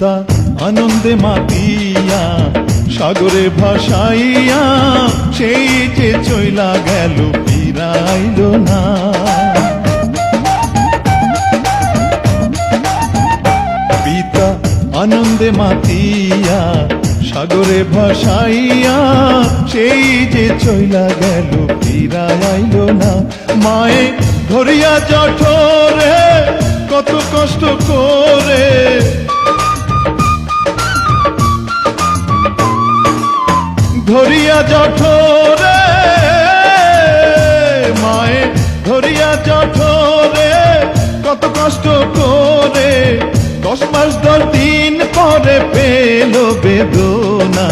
পিতা আনন্দে মাতিয়া সাগরে ভাসাইয়া সেই যে চইলা গেল ফিরাইল না। পিতা আনন্দে মাতিয়া সাগরে ভাসাইয়া সেই যে চইলা গেল ফিরাইল না। মায়ে ধরিয়া জঠরে কত কষ্ট করে, ধরিয়া জঠরে মায়ে ধরিয়া জঠরে কত কষ্ট করে 10 মাস 10 দিন পরে পেল বেদনা।